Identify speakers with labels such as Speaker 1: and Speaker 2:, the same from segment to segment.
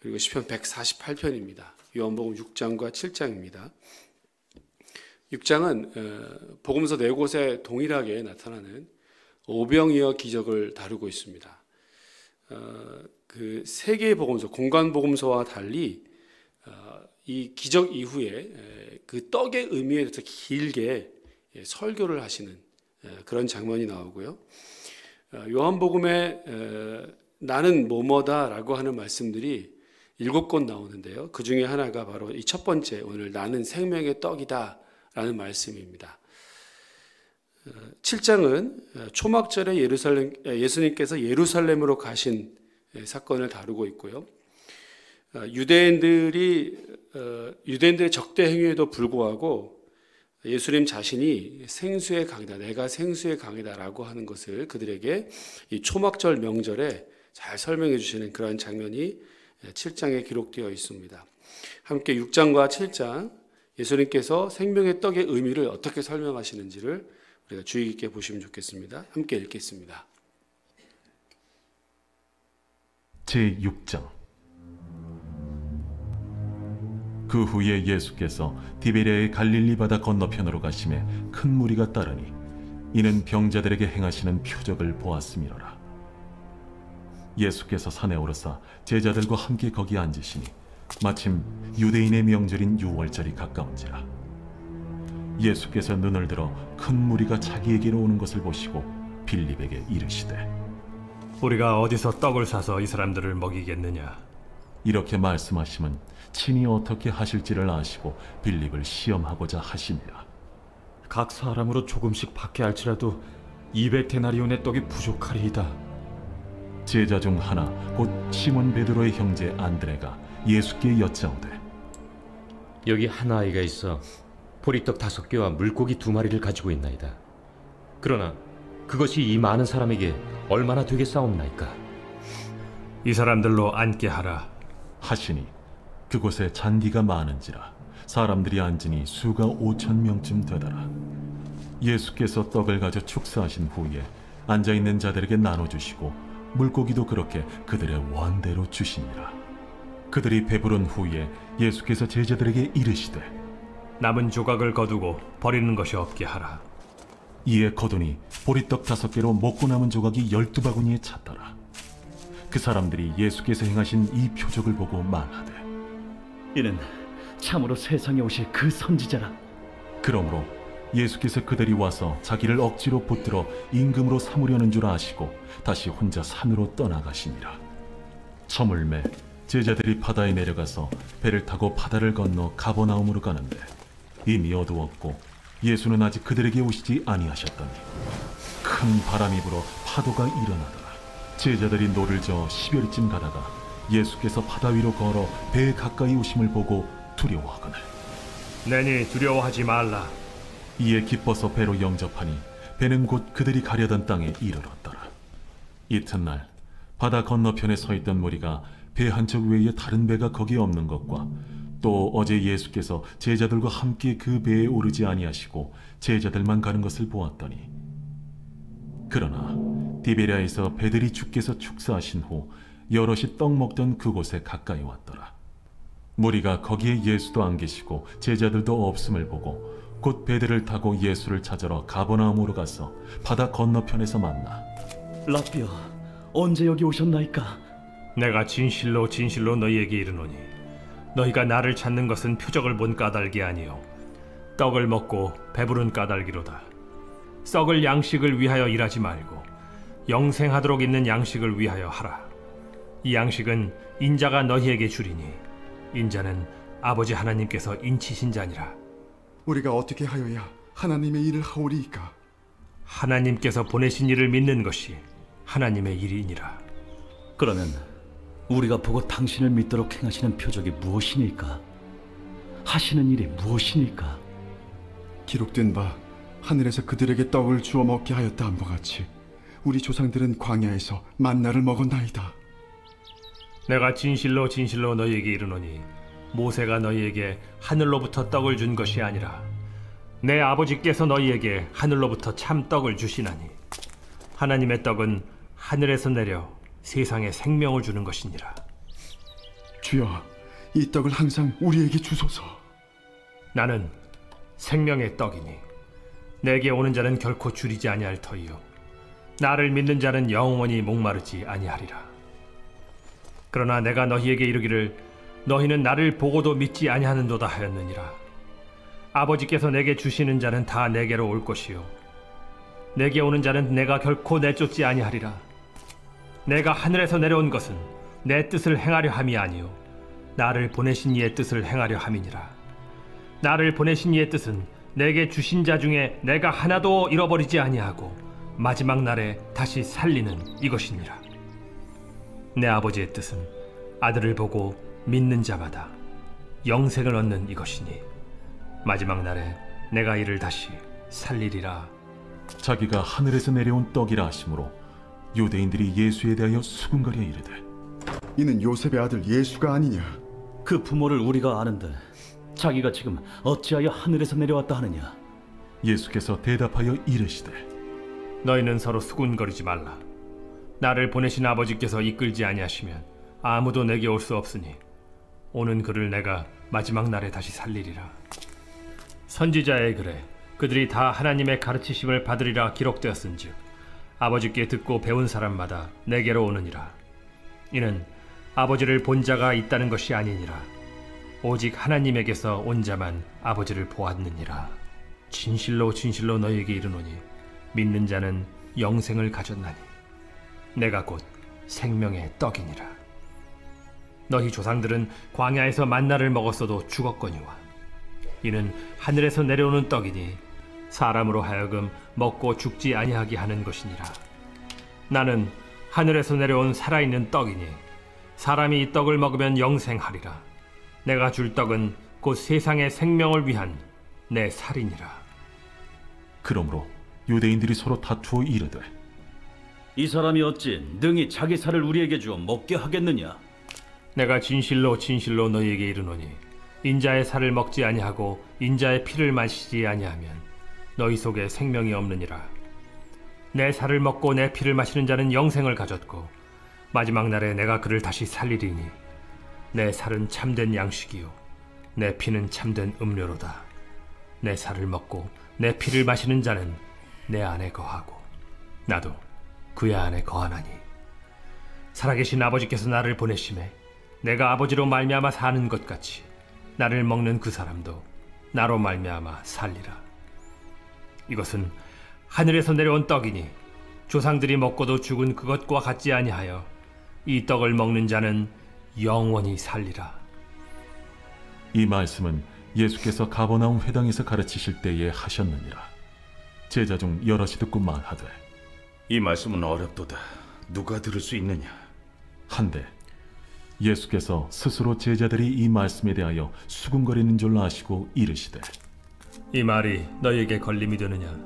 Speaker 1: 그리고 시편 148편입니다. 요한복음 6장과 7장입니다. 6장은 복음서 4곳에 동일하게 나타나는 오병이어 기적을 다루고 있습니다. 그 세 개의 복음서, 공간 복음서와 달리 이 기적 이후에 그 떡의 의미에 대해서 길게 설교를 하시는 그런 장면이 나오고요. 요한복음에 나는 뭐뭐다라고 하는 말씀들이 7권 나오는데요. 그 중에 하나가 바로 이 첫 번째, 오늘 나는 생명의 떡이다 라는 말씀입니다. 7장은 초막절에 예수님께서 예루살렘으로 가신 사건을 다루고 있고요. 유대인들의 적대 행위에도 불구하고 예수님 자신이 생수의 강이다, 내가 생수의 강이다라고 하는 것을 그들에게 이 초막절 명절에 잘 설명해 주시는 그런 장면이 7장에 기록되어 있습니다. 함께 6장과 7장 예수님께서 생명의 떡의 의미를 어떻게 설명하시는지를 우리가 주의 깊게 보시면 좋겠습니다. 함께 읽겠습니다.
Speaker 2: 제6장. 그 후에 예수께서 디베랴의 갈릴리 바다 건너편으로 가심에 큰 무리가 따르니 이는 병자들에게 행하시는 표적을 보았음이로라. 예수께서 산에 오르사 제자들과 함께 거기 앉으시니 마침 유대인의 명절인 유월절이 가까운지라. 예수께서 눈을 들어 큰 무리가 자기에게로 오는 것을 보시고 빌립에게 이르시되
Speaker 3: 우리가 어디서 떡을 사서 이 사람들을 먹이겠느냐?
Speaker 2: 이렇게 말씀하시면 친히 어떻게 하실지를 아시고 빌립을 시험하고자 하심이라.
Speaker 4: 각 사람으로 조금씩 받게 할지라도 200데나리온의 떡이 부족하리이다.
Speaker 2: 제자 중 하나 곧 시몬 베드로의 형제 안드레가 예수께 여짜오되
Speaker 5: 여기 한 아이가 있어 보리떡 5개와 물고기 2마리를 가지고 있나이다. 그러나 그것이 이 많은 사람에게 얼마나 되겠사옵나이까?
Speaker 3: 이 사람들로 앉게 하라
Speaker 2: 하시니 그곳에 잔디가 많은지라 사람들이 앉으니 수가 5,000명쯤 되더라. 예수께서 떡을 가져 축사하신 후에 앉아있는 자들에게 나눠주시고 물고기도 그렇게 그들의 원대로 주시니라. 그들이 배부른 후에 예수께서 제자들에게 이르시되
Speaker 3: 남은 조각을 거두고 버리는 것이 없게 하라.
Speaker 2: 이에 거두니 보리떡 5개로 먹고 남은 조각이 12바구니에 찼더라. 그 사람들이 예수께서 행하신 이 표적을 보고 말하되
Speaker 6: 이는 참으로 세상에 오실 그 선지자라.
Speaker 2: 그러므로 예수께서 그들이 와서 자기를 억지로 붙들어 임금으로 삼으려는 줄 아시고 다시 혼자 산으로 떠나가시니라. 저물매 제자들이 바다에 내려가서 배를 타고 바다를 건너 가버나움으로 가는데 이미 어두웠고 예수는 아직 그들에게 오시지 아니하셨더니 큰 바람이 불어 파도가 일어나더라. 제자들이 노를 저어 10여리쯤 가다가 예수께서 바다 위로 걸어 배에 가까이 오심을 보고 두려워하거늘
Speaker 3: 내니 두려워하지 말라.
Speaker 2: 이에 기뻐서 배로 영접하니 배는 곧 그들이 가려던 땅에 이르렀더라. 이튿날 바다 건너편에 서 있던 무리가 배 한 척 외에 다른 배가 거기에 없는 것과 또 어제 예수께서 제자들과 함께 그 배에 오르지 아니하시고 제자들만 가는 것을 보았더니 그러나 디베랴에서 배들이 주께서 축사하신 후 여럿이 떡 먹던 그곳에 가까이 왔더라. 무리가 거기에 예수도 안 계시고 제자들도 없음을 보고 곧 배들을 타고 예수를 찾으러 가버나움으로 가서 바다 건너편에서 만나
Speaker 6: 라삐어, 언제 여기 오셨나이까?
Speaker 3: 내가 진실로 진실로 너희에게 이르노니 너희가 나를 찾는 것은 표적을 본 까닭이 아니요 떡을 먹고 배부른 까닭이로다. 썩을 양식을 위하여 일하지 말고 영생하도록 있는 양식을 위하여 하라. 이 양식은 인자가 너희에게 주리니 인자는 아버지 하나님께서 인치신 자니라.
Speaker 7: 우리가 어떻게 하여야 하나님의 일을 하오리이까?
Speaker 3: 하나님께서 보내신 이를 믿는 것이 하나님의 일이니라.
Speaker 6: 그러면 우리가 보고 당신을 믿도록 행하시는 표적이 무엇이니까? 하시는 일이 무엇이니까?
Speaker 7: 기록된 바 하늘에서 그들에게 떡을 주어 먹게 하였다 함과 같이 우리 조상들은 광야에서 만나를 먹었나이다.
Speaker 3: 내가 진실로 진실로 너희에게 이르노니 모세가 너희에게 하늘로부터 떡을 준 것이 아니라 내 아버지께서 너희에게 하늘로부터 참 떡을 주시나니 하나님의 떡은 하늘에서 내려 세상에 생명을 주는 것이니라.
Speaker 7: 주여, 이 떡을 항상 우리에게 주소서.
Speaker 3: 나는 생명의 떡이니 내게 오는 자는 결코 줄이지 아니할 터이요 나를 믿는 자는 영원히 목마르지 아니하리라. 그러나 내가 너희에게 이르기를 너희는 나를 보고도 믿지 아니하는도다 하였느니라. 아버지께서 내게 주시는 자는 다 내게로 올 것이요 내게 오는 자는 내가 결코 내쫓지 아니하리라. 내가 하늘에서 내려온 것은 내 뜻을 행하려 함이 아니요 나를 보내신 이의 뜻을 행하려 함이니라. 나를 보내신 이의 뜻은 내게 주신 자 중에 내가 하나도 잃어버리지 아니하고 마지막 날에 다시 살리는 이것이니라. 내 아버지의 뜻은 아들을 보고 믿는 자마다 영생을 얻는 이것이니 마지막 날에 내가 이를 다시 살리리라.
Speaker 2: 자기가 하늘에서 내려온 떡이라 하심으로 유대인들이 예수에 대하여 수군거려 이르되
Speaker 7: 이는 요셉의 아들 예수가 아니냐?
Speaker 6: 그 부모를 우리가 아는데 자기가 지금 어찌하여 하늘에서 내려왔다 하느냐?
Speaker 2: 예수께서 대답하여 이르시되
Speaker 3: 너희는 서로 수군거리지 말라. 나를 보내신 아버지께서 이끌지 아니하시면 아무도 내게 올 수 없으니 오는 그를 내가 마지막 날에 다시 살리리라. 선지자의 글에 그들이 다 하나님의 가르치심을 받으리라 기록되었은즉 아버지께 듣고 배운 사람마다 내게로 오느니라. 이는 아버지를 본 자가 있다는 것이 아니니라. 오직 하나님에게서 온 자만 아버지를 보았느니라. 진실로 진실로 너희에게 이르노니 믿는 자는 영생을 가졌나니 내가 곧 생명의 떡이니라. 너희 조상들은 광야에서 만나를 먹었어도 죽었거니와 이는 하늘에서 내려오는 떡이니 사람으로 하여금 먹고 죽지 아니하게 하는 것이니라. 나는 하늘에서 내려온 살아있는 떡이니 사람이 이 떡을 먹으면 영생하리라. 내가 줄 떡은 곧 세상의 생명을 위한 내 살이니라.
Speaker 2: 그러므로 유대인들이 서로 다투어 이르되
Speaker 6: 이 사람이 어찌 능히 자기 살을 우리에게 주어 먹게 하겠느냐?
Speaker 3: 내가 진실로 진실로 너희에게 이르노니 인자의 살을 먹지 아니하고 인자의 피를 마시지 아니하면 너희 속에 생명이 없느니라. 내 살을 먹고 내 피를 마시는 자는 영생을 가졌고 마지막 날에 내가 그를 다시 살리리니 내 살은 참된 양식이요 내 피는 참된 음료로다. 내 살을 먹고 내 피를 마시는 자는 내 안에 거하고 나도 그의 안에 거하나니 살아계신 아버지께서 나를 보내심에 내가 아버지로 말미암아 사는 것 같이 나를 먹는 그 사람도 나로 말미암아 살리라. 이것은 하늘에서 내려온 떡이니 조상들이 먹고도 죽은 그것과 같지 아니하여 이 떡을 먹는 자는 영원히 살리라.
Speaker 2: 이 말씀은 예수께서 가버나움 회당에서 가르치실 때에 하셨느니라. 제자 중 여럿이 듣고 말하되
Speaker 8: 이 말씀은 어렵도다. 누가 들을 수 있느냐?
Speaker 2: 한데 예수께서 스스로 제자들이 이 말씀에 대하여 수군거리는 줄 아시고 이르시되
Speaker 3: 이 말이 너희에게 걸림이 되느냐?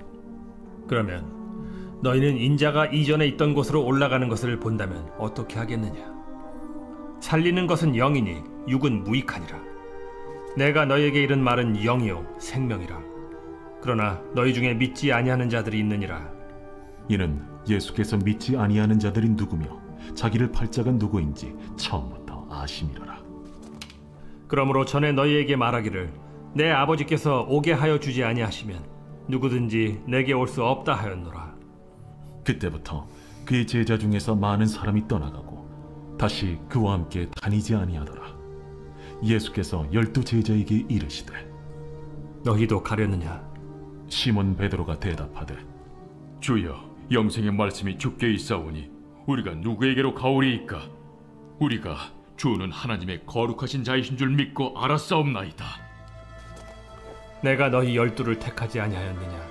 Speaker 3: 그러면 너희는 인자가 이전에 있던 곳으로 올라가는 것을 본다면 어떻게 하겠느냐? 살리는 것은 영이니 육은 무익하니라. 내가 너희에게 이른 말은 영이요 생명이라. 그러나 너희 중에 믿지 아니하는 자들이 있느니라.
Speaker 2: 이는 예수께서 믿지 아니하는 자들이 누구며 자기를 팔 자가 누구인지 처음부터 아심이로라.
Speaker 3: 그러므로 전에 너희에게 말하기를 내 아버지께서 오게 하여 주지 아니하시면 누구든지 내게 올 수 없다 하였노라.
Speaker 2: 그때부터 그의 제자 중에서 많은 사람이 떠나가고 다시 그와 함께 다니지 아니하더라. 예수께서 12 제자에게 이르시되
Speaker 3: 너희도 가려느냐?
Speaker 2: 시몬 베드로가 대답하되
Speaker 9: 주여, 영생의 말씀이 주께 있사오니 우리가 누구에게로 가오리이까? 우리가 주는 하나님의 거룩하신 자이신 줄 믿고 알았사옵나이다.
Speaker 3: 내가 너희 12를 택하지 아니하였느냐?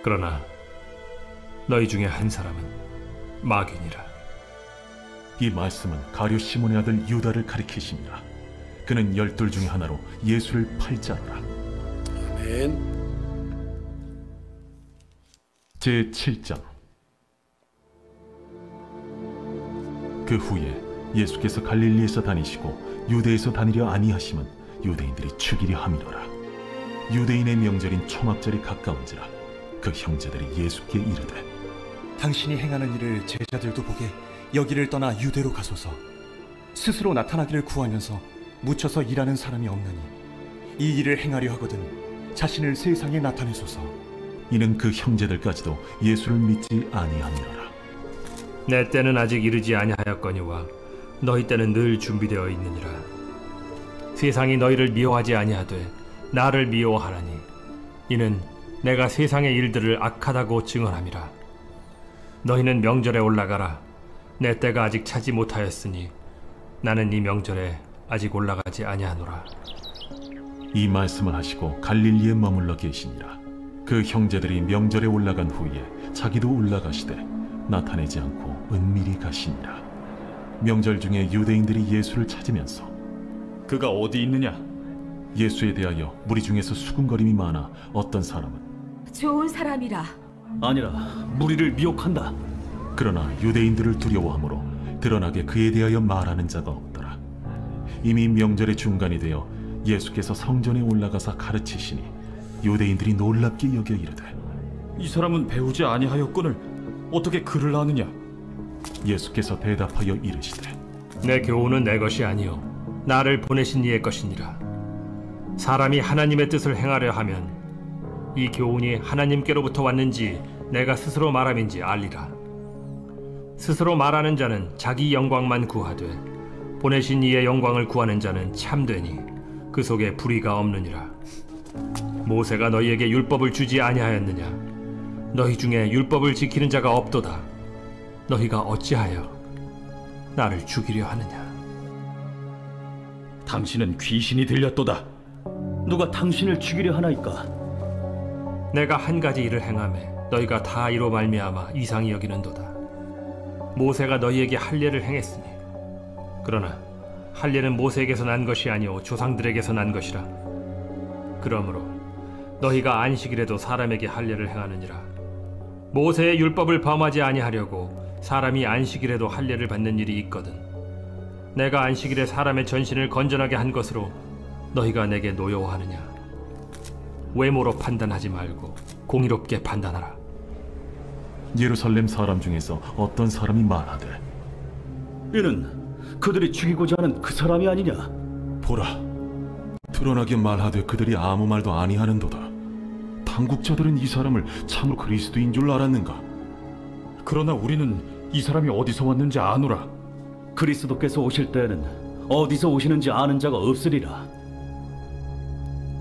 Speaker 3: 그러나 너희 중에 한 사람은 마귀니라.
Speaker 2: 이 말씀은 가룟 시몬의 아들 유다를 가리키시니라. 그는 12 중에 하나로 예수를 팔 자라.
Speaker 1: 아멘.
Speaker 2: 제7장. 그 후에 예수께서 갈릴리에서 다니시고 유대에서 다니려 아니하심은 유대인들이 죽이려 함이로라. 유대인의 명절인 초막절이 가까운지라 그 형제들이 예수께 이르되
Speaker 10: 당신이 행하는 일을 제자들도 보게 여기를 떠나 유대로 가소서. 스스로 나타나기를 구하면서 묻혀서 일하는 사람이 없느니 이 일을 행하려 하거든 자신을 세상에 나타내소서.
Speaker 2: 이는 그 형제들까지도 예수를 믿지 아니함이라.
Speaker 3: 내 때는 아직 이르지 아니하였거니와 너희 때는 늘 준비되어 있느니라. 세상이 너희를 미워하지 아니하되 나를 미워하라니 이는 내가 세상의 일들을 악하다고 증언함이라. 너희는 명절에 올라가라. 내 때가 아직 차지 못하였으니 나는 이 명절에 아직 올라가지 아니하노라.
Speaker 2: 이 말씀을 하시고 갈릴리에 머물러 계시니라. 그 형제들이 명절에 올라간 후에 자기도 올라가시되 나타내지 않고 은밀히 가시니라. 명절 중에 유대인들이 예수를 찾으면서
Speaker 4: 그가 어디 있느냐?
Speaker 2: 예수에 대하여 무리 중에서 수군거림이 많아 어떤 사람은
Speaker 11: 좋은 사람이라.
Speaker 6: 아니라 무리를 미혹한다.
Speaker 2: 그러나 유대인들을 두려워하므로 드러나게 그에 대하여 말하는 자가 없더라. 이미 명절의 중간이 되어 예수께서 성전에 올라가사 가르치시니 유대인들이 놀랍게 여겨 이르되
Speaker 4: 이 사람은 배우지 아니하였거늘 어떻게 글을 아느냐?
Speaker 2: 예수께서 대답하여 이르시되
Speaker 3: 내 교훈은 내 것이 아니요 나를 보내신 이의 것이니라. 사람이 하나님의 뜻을 행하려 하면 이 교훈이 하나님께로부터 왔는지 내가 스스로 말함인지 알리라. 스스로 말하는 자는 자기 영광만 구하되 보내신 이의 영광을 구하는 자는 참되니 그 속에 불의가 없느니라. 모세가 너희에게 율법을 주지 아니하였느냐? 너희 중에 율법을 지키는 자가 없도다. 너희가 어찌하여 나를 죽이려 하느냐?
Speaker 4: 당신은 귀신이 들렸도다.
Speaker 6: 누가 당신을 죽이려 하나이까?
Speaker 3: 내가 한 가지 일을 행하매 너희가 다 이로 말미암아 이상히 여기는도다. 모세가 너희에게 할례를 행했으니 그러나 할례는 모세에게서 난 것이 아니오 조상들에게서 난 것이라. 그러므로 너희가 안식일에도 사람에게 할례를 행하느니라. 모세의 율법을 범하지 아니하려고 사람이 안식일에도 할례를 받는 일이 있거든. 내가 안식일에 사람의 전신을 건전하게 한 것으로 너희가 내게 노여워하느냐? 외모로 판단하지 말고 공의롭게 판단하라.
Speaker 2: 예루살렘 사람 중에서 어떤 사람이 말하되
Speaker 6: 이는 그들이 죽이고자 하는 그 사람이 아니냐?
Speaker 2: 보라, 드러나게 말하되 그들이 아무 말도 아니하는도다. 당국자들은 이 사람을 참으로 그리스도인 줄 알았는가?
Speaker 4: 그러나 우리는 이 사람이 어디서 왔는지 아노라.
Speaker 6: 그리스도께서 오실 때에는 어디서 오시는지 아는 자가 없으리라.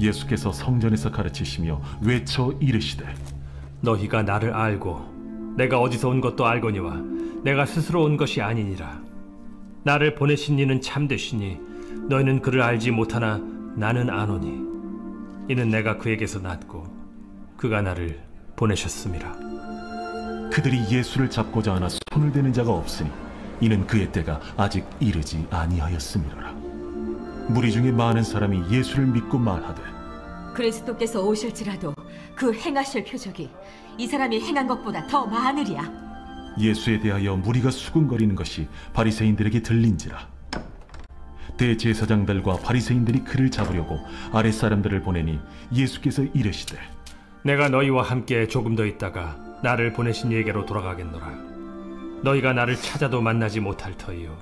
Speaker 2: 예수께서 성전에서 가르치시며 외쳐 이르시되
Speaker 3: 너희가 나를 알고 내가 어디서 온 것도 알거니와 내가 스스로 온 것이 아니니라. 나를 보내신 이는 참되시니 너희는 그를 알지 못하나 나는 아노니 이는 내가 그에게서 났고 그가 나를 보내셨음이라.
Speaker 2: 그들이 예수를 잡고자 하나 손을 대는 자가 없으니 이는 그의 때가 아직 이르지 아니하였음이라. 무리 중에 많은 사람이 예수를 믿고 말하되
Speaker 11: 그리스도께서 오실지라도 그 행하실 표적이 이 사람이 행한 것보다 더 많으리야.
Speaker 2: 예수에 대하여 무리가 수군거리는 것이 바리새인들에게 들린지라. 대제사장들과 바리새인들이 그를 잡으려고 아랫사람들을 보내니 예수께서 이르시되
Speaker 3: 내가 너희와 함께 조금 더 있다가 나를 보내신 이에게로 돌아가겠노라. 너희가 나를 찾아도 만나지 못할 터이요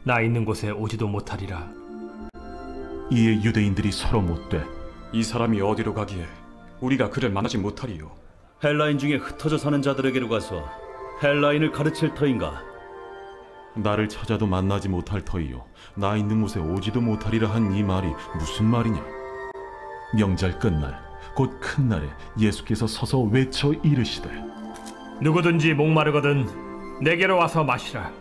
Speaker 3: 나 있는 곳에 오지도 못하리라.
Speaker 2: 이에 유대인들이 서로 묻되
Speaker 7: 이 사람이 어디로 가기에 우리가 그를 만나지 못하리요?
Speaker 6: 헬라인 중에 흩어져 사는 자들에게로 가서 헬라인을 가르칠 터인가?
Speaker 2: 나를 찾아도 만나지 못할 터이요 나 있는 곳에 오지도 못하리라 한 이 말이 무슨 말이냐? 명절 끝날 곧 큰 날에 예수께서 서서 외쳐 이르시되
Speaker 3: 누구든지 목마르거든 내게로 와서 마시라.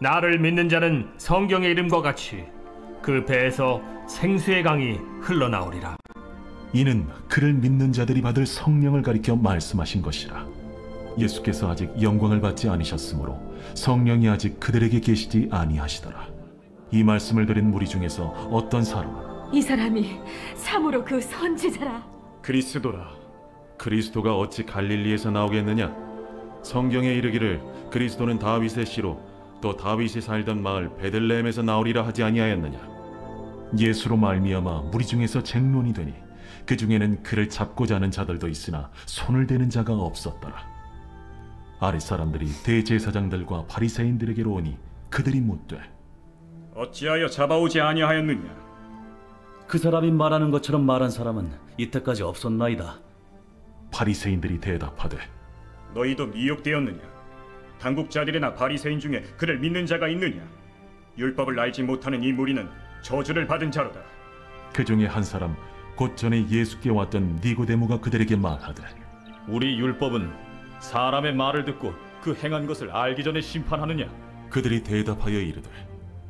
Speaker 3: 나를 믿는 자는 성경의 이름과 같이 그 배에서 생수의 강이 흘러나오리라.
Speaker 2: 이는 그를 믿는 자들이 받을 성령을 가리켜 말씀하신 것이라. 예수께서 아직 영광을 받지 않으셨으므로 성령이 아직 그들에게 계시지 아니하시더라. 이 말씀을 들은 무리 중에서 어떤 사람은
Speaker 11: 이 사람이 참으로 그 선지자라.
Speaker 7: 그리스도라.
Speaker 2: 그리스도가 어찌 갈릴리에서 나오겠느냐? 성경에 이르기를 그리스도는 다윗의 씨로 또 다윗이 살던 마을 베들레헴에서 나오리라 하지 아니하였느냐? 예수로 말미암아 무리 중에서 쟁론이 되니 그 중에는 그를 잡고자 하는 자들도 있으나 손을 대는 자가 없었더라. 아랫사람들이 대제사장들과 바리새인들에게로 오니 그들이 묻되
Speaker 4: 어찌하여 잡아오지 아니하였느냐?
Speaker 6: 그 사람이 말하는 것처럼 말한 사람은 이때까지 없었나이다.
Speaker 2: 바리새인들이 대답하되
Speaker 4: 너희도 미혹되었느냐? 당국자들이나 바리새인 중에 그를 믿는 자가 있느냐? 율법을 알지 못하는 이 무리는 저주를 받은 자로다.
Speaker 2: 그 중에 한 사람 곧 전에 예수께 왔던 니고데모가 그들에게 말하되
Speaker 4: 우리 율법은 사람의 말을 듣고 그 행한 것을 알기 전에 심판하느냐?
Speaker 2: 그들이 대답하여 이르되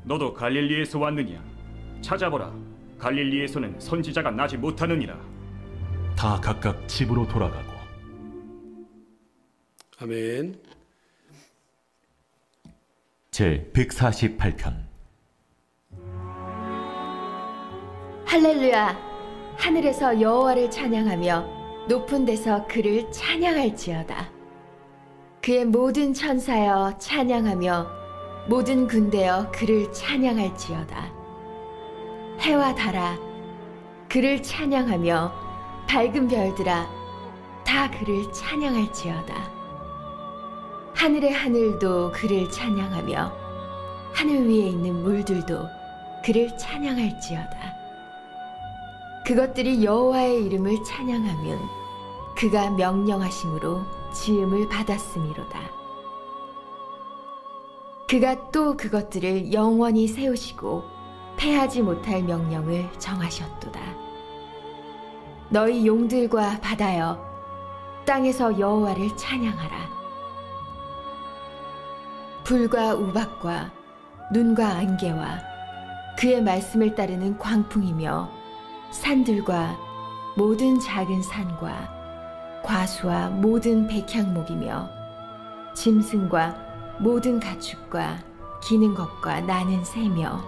Speaker 4: 너도 갈릴리에서 왔느냐? 찾아보라. 갈릴리에서는 선지자가 나지 못하느니라.
Speaker 2: 다 각각 집으로 돌아가고.
Speaker 1: 아멘.
Speaker 2: 제 148편.
Speaker 12: 할렐루야. 하늘에서 여호와를 찬양하며 높은 데서 그를 찬양할지어다. 그의 모든 천사여 찬양하며 모든 군대여 그를 찬양할지어다. 해와 달아 그를 찬양하며 밝은 별들아 다 그를 찬양할지어다. 하늘의 하늘도 그를 찬양하며 하늘 위에 있는 물들도 그를 찬양할지어다. 그것들이 여호와의 이름을 찬양하면 그가 명령하심으로 지음을 받았음이로다. 그가 또 그것들을 영원히 세우시고 패하지 못할 명령을 정하셨도다. 너희 용들과 바다여 땅에서 여호와를 찬양하라. 불과 우박과 눈과 안개와 그의 말씀을 따르는 광풍이며 산들과 모든 작은 산과 과수와 모든 백향목이며 짐승과 모든 가축과 기는 것과 나는 새며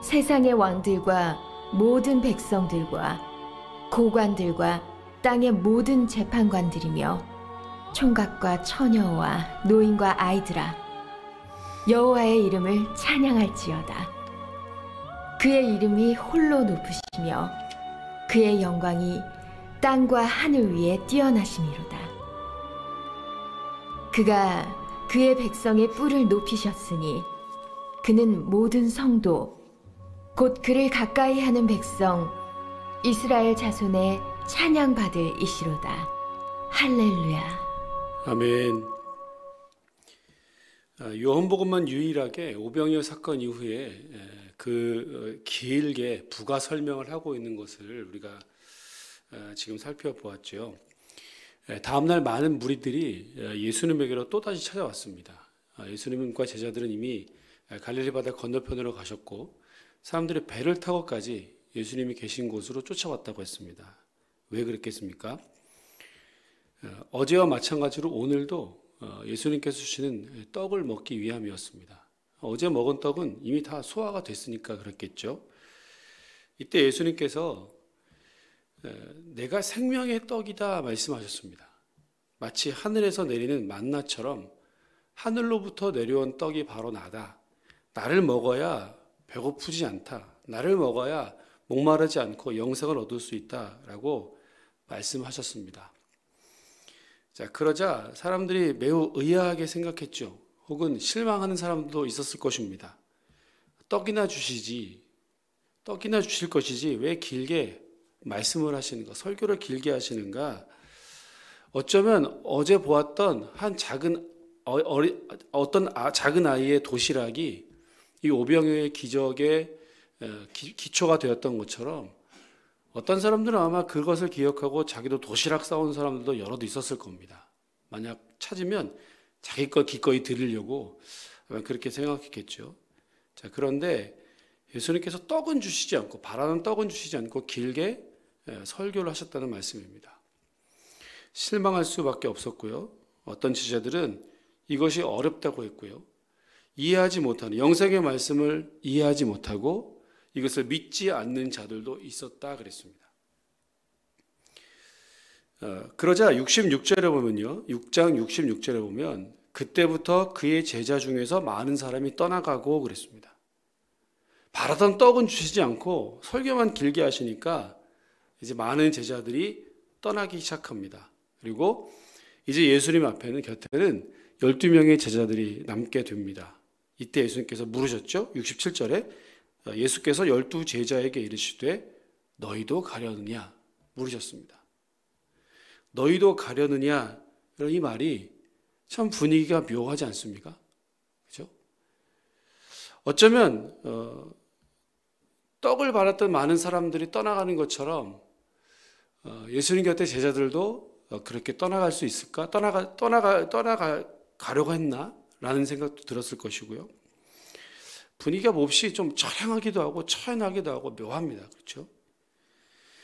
Speaker 12: 세상의 왕들과 모든 백성들과 고관들과 땅의 모든 재판관들이며 총각과 처녀와 노인과 아이들아 여호와의 이름을 찬양할지어다. 그의 이름이 홀로 높으시며 그의 영광이 땅과 하늘 위에 뛰어나심이로다. 그가 그의 백성의 뿔을 높이셨으니 그는 모든 성도 곧 그를 가까이 하는 백성 이스라엘 자손의 찬양받을 이시로다. 할렐루야.
Speaker 1: 아멘. 요한복음만 유일하게 오병이어 사건 이후에 길게 부가 설명을 하고 있는 것을 우리가 지금 살펴보았죠. 다음날 많은 무리들이 예수님에게로 또다시 찾아왔습니다. 예수님과 제자들은 이미 갈릴리 바다 건너편으로 가셨고 사람들이 배를 타고까지 예수님이 계신 곳으로 쫓아왔다고 했습니다. 왜 그랬겠습니까? 어제와 마찬가지로 오늘도 예수님께서 주시는 떡을 먹기 위함이었습니다. 어제 먹은 떡은 이미 다 소화가 됐으니까 그랬겠죠. 이때 예수님께서 내가 생명의 떡이다 말씀하셨습니다. 마치 하늘에서 내리는 만나처럼 하늘로부터 내려온 떡이 바로 나다. 나를 먹어야 배고프지 않다. 나를 먹어야 목마르지 않고 영생을 얻을 수 있다라고 말씀하셨습니다. 자, 그러자 사람들이 매우 의아하게 생각했죠. 혹은 실망하는 사람도 있었을 것입니다. 떡이나 주시지, 떡이나 주실 것이지 왜 길게 말씀을 하시는가, 설교를 길게 하시는가? 어쩌면 어제 보았던 한 작은 작은 아이의 도시락이 이 오병이어의 기적의 기초가 되었던 것처럼 어떤 사람들은 아마 그것을 기억하고 자기도 도시락 싸온 사람들도 여럿 있었을 겁니다. 만약 찾으면 자기 것 기꺼이 드리려고 그렇게 생각했겠죠. 자, 그런데 예수님께서 떡은 주시지 않고 바라는 떡은 주시지 않고 길게 설교를 하셨다는 말씀입니다. 실망할 수밖에 없었고요. 어떤 지자들은 이것이 어렵다고 했고요. 이해하지 못하는 영생의 말씀을 이해하지 못하고 이것을 믿지 않는 자들도 있었다 그랬습니다. 그러자 66절에 보면요. 6장 66절에 보면 그때부터 그의 제자 중에서 많은 사람이 떠나가고 그랬습니다. 바라던 떡은 주시지 않고 설교만 길게 하시니까 이제 많은 제자들이 떠나기 시작합니다. 그리고 이제 예수님 앞에는 곁에는 12명의 제자들이 남게 됩니다. 이때 예수님께서 물으셨죠. 67절에 예수께서 12 제자에게 이르시되 너희도 가려느냐 물으셨습니다. 너희도 가려느냐, 이 말이 참 분위기가 묘하지 않습니까? 그렇죠? 어쩌면 떡을 받았던 많은 사람들이 떠나가는 것처럼 예수님 곁에 제자들도 그렇게 떠나갈 수 있을까? 떠나가려고 했나? 라는 생각도 들었을 것이고요. 분위기가 몹시 좀 처량하기도 하고 처연하기도 하고 묘합니다. 그렇죠?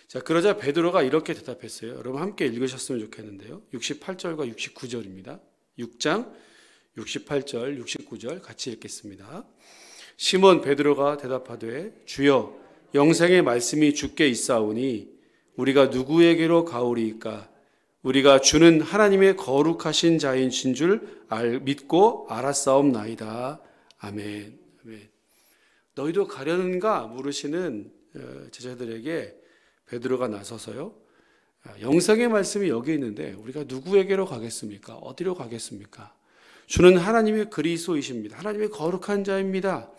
Speaker 1: 자, 그러자 베드로가 이렇게 대답했어요. 여러분 함께 읽으셨으면 좋겠는데요. 68절과 69절입니다. 6장 68절, 69절 같이 읽겠습니다. 시몬 베드로가 대답하되 주여 영생의 말씀이 주께 있사오니 우리가 누구에게로 가오리이까? 우리가 주는 하나님의 거룩하신 자이신 줄 믿고 알았사옵나이다. 아멘. 아멘. 너희도 가려는가 물으시는 제자들에게 베드로가 나서서요. 영생의 말씀이 여기 있는데 우리가 누구에게로 가겠습니까? 어디로 가겠습니까? 주는 하나님의 그리스도이십니다. 하나님의 거룩한 자입니다.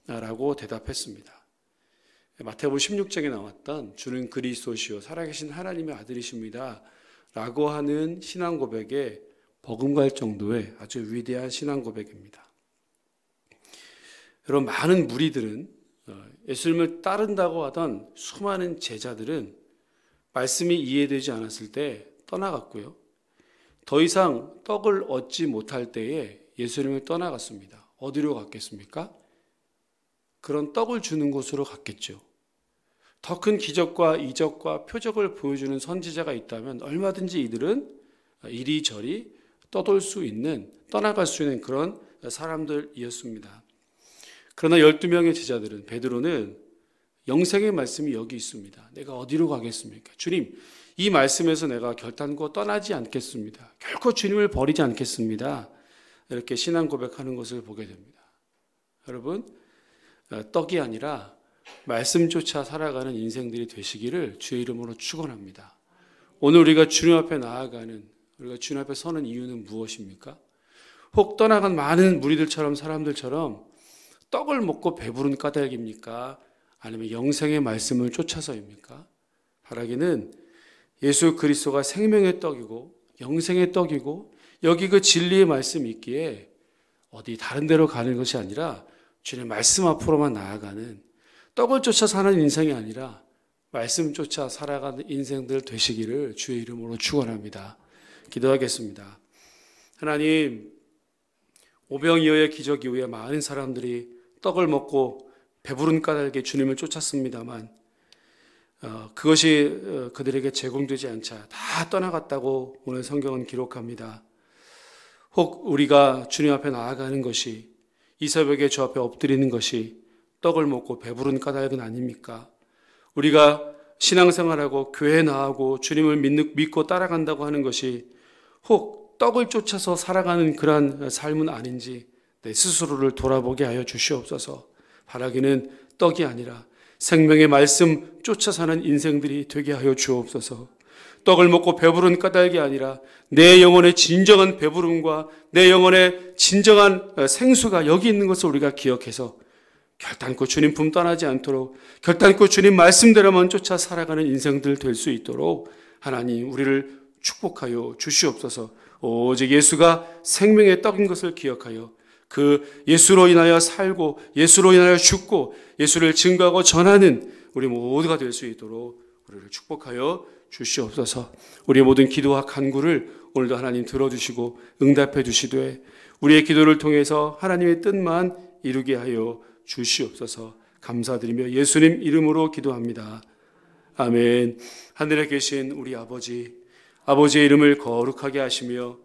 Speaker 1: 라고 대답했습니다. 마태복음 16장에 나왔던 주는 그리스도시요 살아계신 하나님의 아들이십니다. 라고 하는 신앙 고백에 버금갈 정도의 아주 위대한 신앙 고백입니다. 여러분, 많은 무리들은 예수님을 따른다고 하던 수많은 제자들은 말씀이 이해되지 않았을 때 떠나갔고요. 더 이상 떡을 얻지 못할 때에 예수님을 떠나갔습니다. 어디로 갔겠습니까? 그런 떡을 주는 곳으로 갔겠죠. 더 큰 기적과 이적과 표적을 보여주는 선지자가 있다면 얼마든지 이들은 이리저리 떠돌 수 있는, 떠나갈 수 있는 그런 사람들이었습니다. 그러나 12명의 제자들은, 베드로는 영생의 말씀이 여기 있습니다. 내가 어디로 가겠습니까? 주님, 이 말씀에서 내가 결단코 떠나지 않겠습니다. 결코 주님을 버리지 않겠습니다. 이렇게 신앙 고백하는 것을 보게 됩니다. 여러분, 떡이 아니라 말씀조차 살아가는 인생들이 되시기를 주의 이름으로 축원합니다. 오늘 우리가 주님 앞에 나아가는, 우리가 주님 앞에 서는 이유는 무엇입니까? 혹 떠나간 많은 무리들처럼, 사람들처럼 떡을 먹고 배부른 까닭입니까? 아니면 영생의 말씀을 쫓아서입니까? 바라기는 예수 그리스도가 생명의 떡이고 영생의 떡이고 여기 그 진리의 말씀이 있기에 어디 다른 데로 가는 것이 아니라 주님의 말씀 앞으로만 나아가는, 떡을 쫓아 사는 인생이 아니라 말씀 쫓아 살아가는 인생들 되시기를 주의 이름으로 축원합니다. 기도하겠습니다. 하나님, 오병이어의 기적 이후에 많은 사람들이 떡을 먹고 배부른 까닭에 주님을 쫓았습니다만 그것이 그들에게 제공되지 않자 다 떠나갔다고 오늘 성경은 기록합니다. 혹 우리가 주님 앞에 나아가는 것이, 이 새벽에 주 앞에 엎드리는 것이 떡을 먹고 배부른 까닭은 아닙니까? 우리가 신앙생활하고 교회 나가고 주님을 믿고 따라간다고 하는 것이 혹 떡을 쫓아서 살아가는 그러한 삶은 아닌지 내 스스로를 돌아보게 하여 주시옵소서. 바라기는 떡이 아니라 생명의 말씀 쫓아 사는 인생들이 되게 하여 주옵소서. 떡을 먹고 배부른 까닭이 아니라 내 영혼의 진정한 배부름과 내 영혼의 진정한 생수가 여기 있는 것을 우리가 기억해서 결단코 주님 품 떠나지 않도록, 결단코 주님 말씀대로만 쫓아 살아가는 인생들 될 수 있도록 하나님 우리를 축복하여 주시옵소서. 오직 예수가 생명의 떡인 것을 기억하여 그 예수로 인하여 살고 예수로 인하여 죽고 예수를 증거하고 전하는 우리 모두가 될 수 있도록 우리를 축복하여 주시옵소서. 우리의 모든 기도와 간구를 오늘도 하나님 들어주시고 응답해 주시되 우리의 기도를 통해서 하나님의 뜻만 이루게 하여 주시옵소서. 감사드리며 예수님 이름으로 기도합니다. 아멘. 하늘에 계신 우리 아버지, 아버지의 이름을 거룩하게 하시며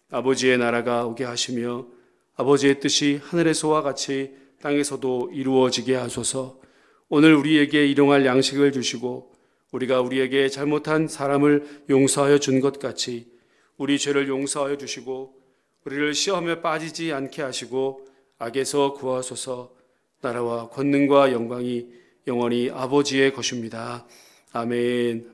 Speaker 1: 아버지의 나라가 오게 하시며 아버지의 뜻이 하늘에서와 같이 땅에서도 이루어지게 하소서. 오늘 우리에게 일용할 양식을 주시고 우리가 우리에게 잘못한 사람을 용서하여 준 것 같이 우리 죄를 용서하여 주시고 우리를 시험에 빠지지 않게 하시고 악에서 구하소서. 나라와 권능과 영광이 영원히 아버지의 것입니다. 아멘.